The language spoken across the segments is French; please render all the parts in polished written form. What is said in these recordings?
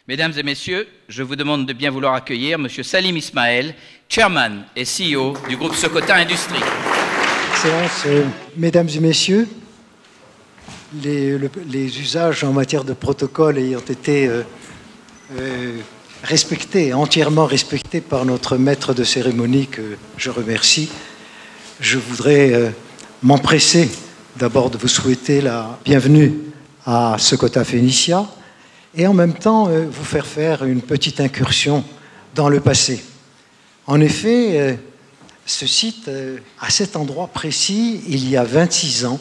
Mesdames et messieurs, je vous demande de bien vouloir accueillir M. Salim Ismaël, Chairman et CEO du groupe Sokota Industries. Excellences, mesdames et messieurs, les usages en matière de protocole ayant été respectés, entièrement respectés par notre maître de cérémonie que je remercie, je voudrais m'empresser d'abord de vous souhaiter la bienvenue à Sokota Phoenicia et en même temps vous faire une petite incursion dans le passé. En effet, ce site, à cet endroit précis, il y a 26 ans,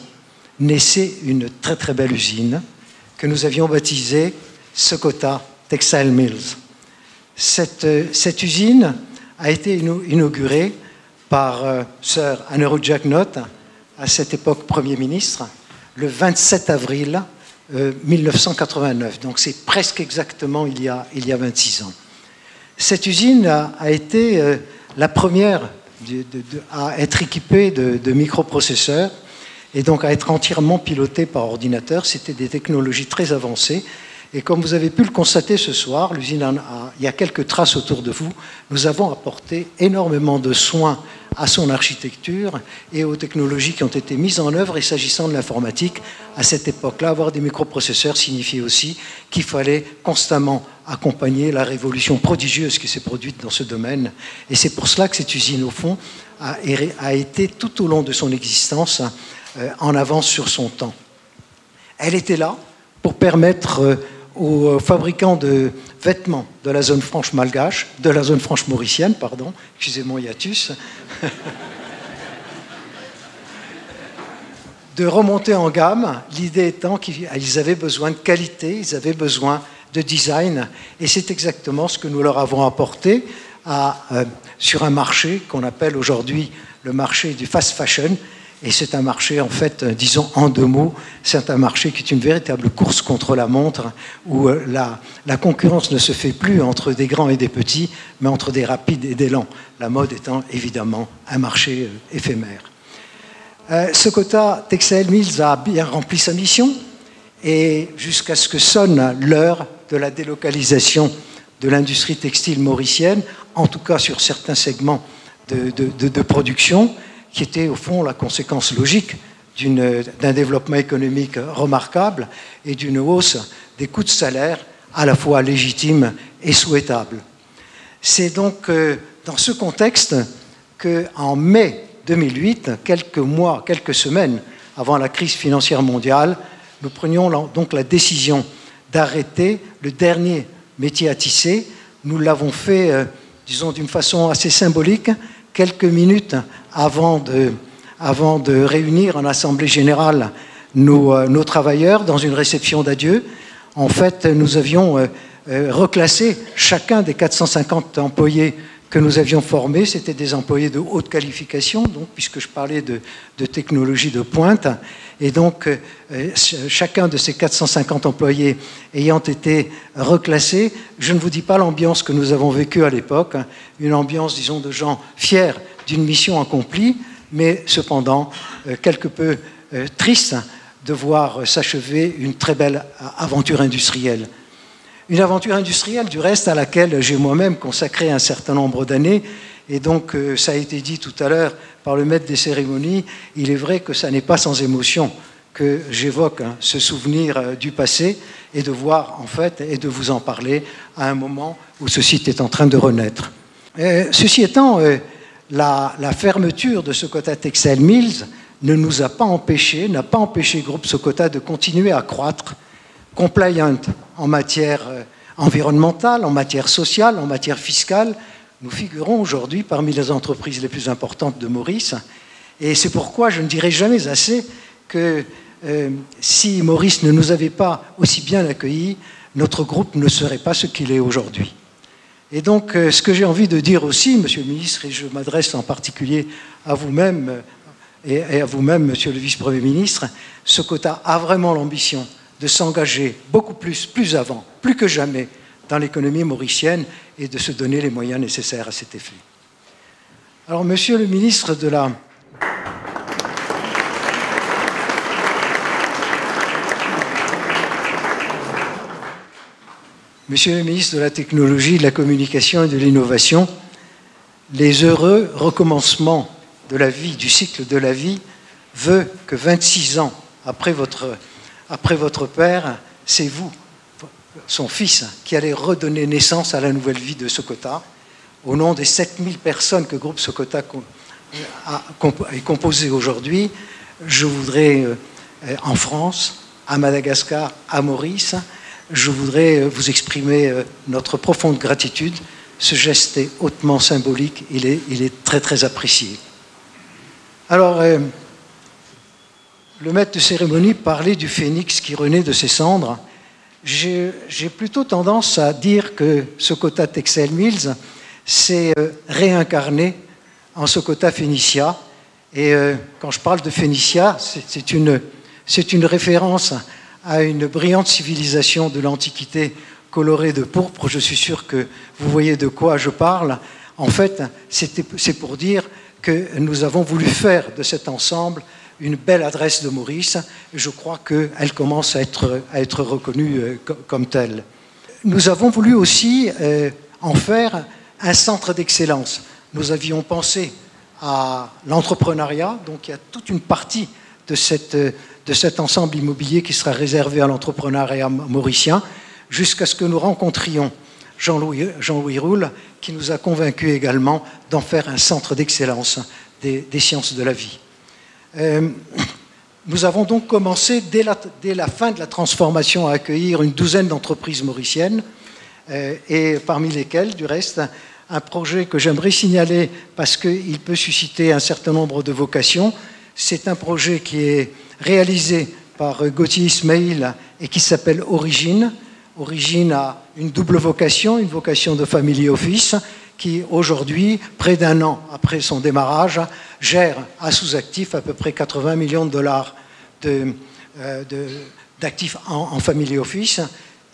naissait une très très belle usine que nous avions baptisée Sokota Textile Mills. Cette usine a été inaugurée par Sir Anerood Jacknott, à cette époque Premier ministre, le 27 avril 1989. Donc c'est presque exactement il y a 26 ans. Cette usine a été la première à être équipée de microprocesseurs et donc à être entièrement pilotée par ordinateur. C'était des technologies très avancées. Et comme vous avez pu le constater ce soir, l'usine il y a quelques traces autour de vous, nous avons apporté énormément de soins à son architecture et aux technologies qui ont été mises en œuvre. Et s'agissant de l'informatique, à cette époque-là, avoir des microprocesseurs signifiait aussi qu'il fallait constamment accompagner la révolution prodigieuse qui s'est produite dans ce domaine. Et c'est pour cela que cette usine, au fond, a été tout au long de son existence en avance sur son temps. Elle était là pour permettre aux fabricants de vêtements de la zone franche malgache, de la zone franche mauricienne, pardon, excusez mon hiatus, de remonter en gamme, l'idée étant qu'ils avaient besoin de qualité, ils avaient besoin de design, et c'est exactement ce que nous leur avons apporté sur un marché qu'on appelle aujourd'hui le marché du fast fashion. Et c'est un marché, en fait, disons en deux mots, c'est un marché qui est une véritable course contre la montre, où la concurrence ne se fait plus entre des grands et des petits, mais entre des rapides et des lents. La mode étant évidemment un marché éphémère. Sokota Textile Mills a bien rempli sa mission, et jusqu'à ce que sonne l'heure de la délocalisation de l'industrie textile mauricienne, en tout cas sur certains segments de production, qui était au fond la conséquence logique d'un développement économique remarquable et d'une hausse des coûts de salaire à la fois légitime et souhaitable. C'est donc dans ce contexte qu'en mai 2008, quelques semaines avant la crise financière mondiale, nous prenions donc la décision d'arrêter le dernier métier à tisser. Nous l'avons fait, disons, d'une façon assez symbolique, quelques minutes avant de réunir en assemblée générale nos travailleurs dans une réception d'adieu. En fait, nous avions reclassé chacun des 450 employés que nous avions formés. C'était des employés de haute qualification, donc, puisque je parlais de technologie de pointe. Et donc, chacun de ces 450 employés ayant été reclassés, je ne vous dis pas l'ambiance que nous avons vécue à l'époque, une ambiance, disons, de gens fiers d'une mission accomplie, mais cependant quelque peu triste de voir s'achever une très belle aventure industrielle. Une aventure industrielle, du reste, à laquelle j'ai moi-même consacré un certain nombre d'années. Et donc, ça a été dit tout à l'heure par le maître des cérémonies, il est vrai que ça n'est pas sans émotion que j'évoque ce souvenir du passé et de voir, en fait, et de vous en parler à un moment où ce site est en train de renaître. Ceci étant, la fermeture de Sokota Textile Mills n'a pas empêché le groupe Sokota de continuer à croître, compliant en matière environnementale, en matière sociale, en matière fiscale. Nous figurons aujourd'hui parmi les entreprises les plus importantes de Maurice. Et c'est pourquoi je ne dirai jamais assez que si Maurice ne nous avait pas aussi bien accueillis, notre groupe ne serait pas ce qu'il est aujourd'hui. Et donc, ce que j'ai envie de dire aussi, Monsieur le Ministre, et je m'adresse en particulier à vous-même et à vous-même, Monsieur le Vice-Premier ministre, Sokota a vraiment l'ambition de s'engager beaucoup plus avant, plus que jamais, dans l'économie mauricienne et de se donner les moyens nécessaires à cet effet. Alors, Monsieur le Ministre de la... Monsieur le ministre de la Technologie, de la Communication et de l'Innovation, les heureux recommencements de la vie, du cycle de la vie, veut que 26 ans après votre père, c'est vous, son fils, qui allez redonner naissance à la nouvelle vie de Sokota. Au nom des 7000 personnes que Groupe Sokota est composé aujourd'hui, je voudrais, en France, à Madagascar, à Maurice, je voudrais vous exprimer notre profonde gratitude. Ce geste est hautement symbolique, il est très très apprécié. Alors, le maître de cérémonie parlait du phénix qui renaît de ses cendres. J'ai plutôt tendance à dire que Sokota Textile Mills s'est réincarné en Sokota Phoenicia. Et quand je parle de Phoenicia, c'est une référence à une brillante civilisation de l'Antiquité colorée de pourpre. Je suis sûr que vous voyez de quoi je parle. En fait, c'est pour dire que nous avons voulu faire de cet ensemble une belle adresse de Maurice. Je crois qu'elle commence à être reconnue comme telle. Nous avons voulu aussi en faire un centre d'excellence. Nous avions pensé à l'entrepreneuriat, donc il y a toute une partie de cet ensemble immobilier qui sera réservé à l'entrepreneuriat mauricien, jusqu'à ce que nous rencontrions Jean-Louis Roule, qui nous a convaincus également d'en faire un centre d'excellence des sciences de la vie. Nous avons donc commencé dès la fin de la transformation à accueillir une douzaine d'entreprises mauriciennes, et parmi lesquelles, du reste, un projet que j'aimerais signaler parce qu'il peut susciter un certain nombre de vocations. C'est un projet qui est réalisé par Gauthier Ismail et qui s'appelle Origine. Origine a une double vocation, une vocation de family office, qui aujourd'hui, près d'un an après son démarrage, gère à sous-actifs à peu près 80 millions de dollars d'actifs en family office.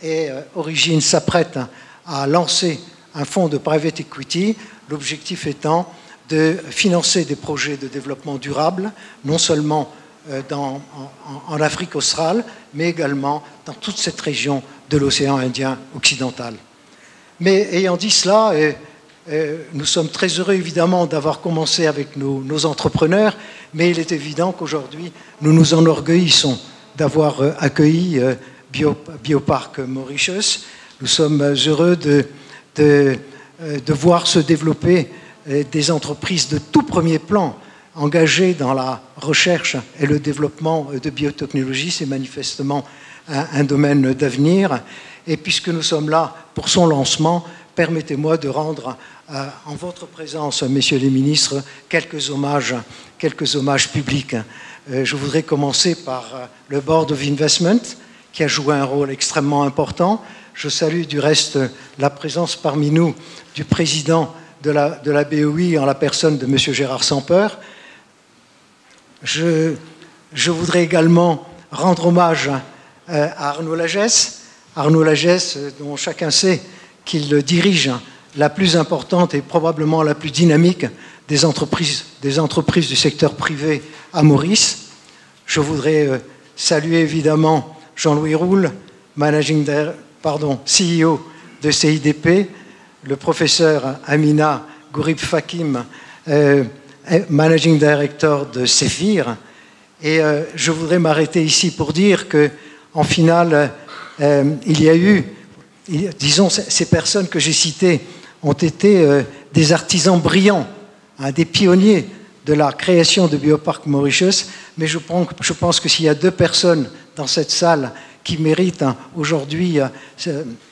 Et Origine s'apprête à lancer un fonds de private equity, l'objectif étant de financer des projets de développement durable, non seulement en Afrique australe, mais également dans toute cette région de l'océan Indien occidental. Mais ayant dit cela, nous sommes très heureux évidemment d'avoir commencé avec nos entrepreneurs, mais il est évident qu'aujourd'hui, nous nous enorgueillissons d'avoir accueilli Biopark Mauritius. Nous sommes heureux de voir se développer des entreprises de tout premier plan engagées dans la recherche et le développement de biotechnologie. C'est manifestement un domaine d'avenir. Et puisque nous sommes là pour son lancement, permettez-moi de rendre en votre présence, messieurs les ministres, quelques hommages publics. Je voudrais commencer par le Board of Investment, qui a joué un rôle extrêmement important. Je salue du reste la présence parmi nous du président de la BOI en la personne de M. Gérard Sampeur. Je voudrais également rendre hommage à Arnaud Lagesse. Arnaud Lagesse, dont chacun sait qu'il dirige la plus importante et probablement la plus dynamique des entreprises du secteur privé à Maurice. Je voudrais saluer évidemment Jean-Louis Roule, CEO de CIDP, le professeur Amina Gourib-Fakim, Managing Director de Cephir. Et je voudrais m'arrêter ici pour dire qu'en finale, il y a eu, disons, ces personnes que j'ai citées ont été des artisans brillants, des pionniers de la création de Biopark Mauritius, mais je pense que s'il y a deux personnes dans cette salle qui méritent aujourd'hui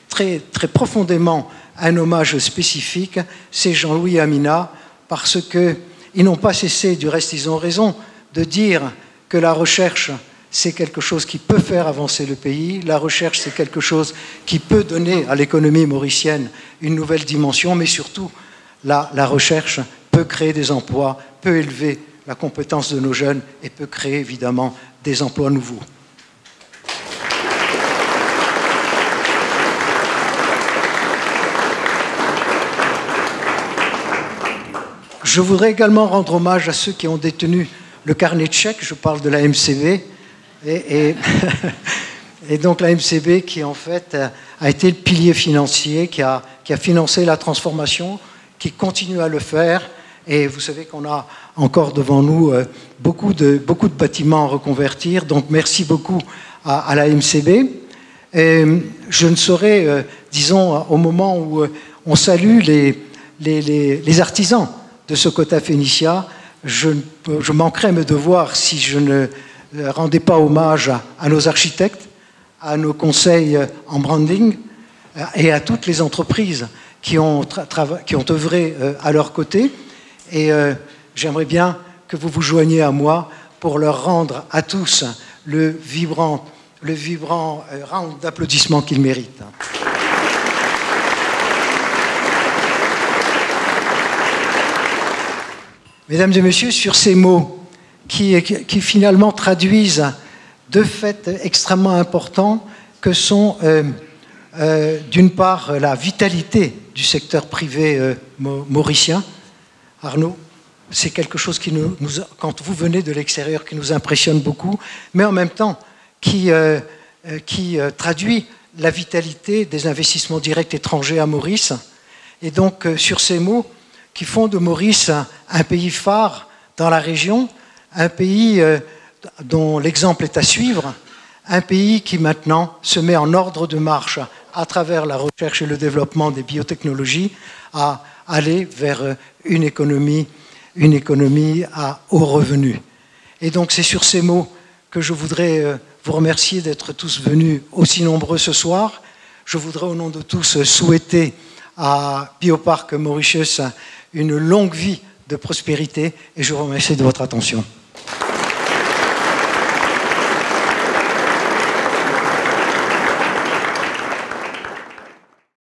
très, très profondément un hommage spécifique, c'est Jean-Louis et Amina, parce qu'ils n'ont pas cessé, du reste ils ont raison, de dire que la recherche, c'est quelque chose qui peut faire avancer le pays, la recherche, c'est quelque chose qui peut donner à l'économie mauricienne une nouvelle dimension, mais surtout, la recherche peut créer des emplois, peut élever la compétence de nos jeunes et peut créer évidemment des emplois nouveaux. Je voudrais également rendre hommage à ceux qui ont détenu le carnet de chèques. Je parle de la MCV. Et Et donc la MCB qui en fait a été le pilier financier, qui a financé la transformation, qui continue à le faire. Et vous savez qu'on a encore devant nous beaucoup de bâtiments à reconvertir. Donc merci beaucoup à la MCB. Et je ne saurais, disons, au moment où on salue les artisans de Socota Phoenicia, je manquerais mes devoirs si je ne rendais pas hommage à nos architectes, à nos conseils en branding et à toutes les entreprises qui ont œuvré à leur côté. Et j'aimerais bien que vous vous joigniez à moi pour leur rendre à tous le vibrant round d'applaudissements qu'ils méritent. Mesdames et messieurs, sur ces mots qui finalement traduisent deux faits extrêmement importants que sont d'une part la vitalité du secteur privé mauricien. Arnaud, c'est quelque chose qui quand vous venez de l'extérieur, qui nous impressionne beaucoup, mais en même temps qui traduit la vitalité des investissements directs étrangers à Maurice. Et donc, sur ces mots qui font de Maurice un pays phare dans la région, un pays dont l'exemple est à suivre, un pays qui maintenant se met en ordre de marche à travers la recherche et le développement des biotechnologies à aller vers une économie à haut revenu. Et donc c'est sur ces mots que je voudrais vous remercier d'être tous venus aussi nombreux ce soir. Je voudrais au nom de tous souhaiter à Bioparc Mauritius une longue vie de prospérité et je vous remercie de votre attention.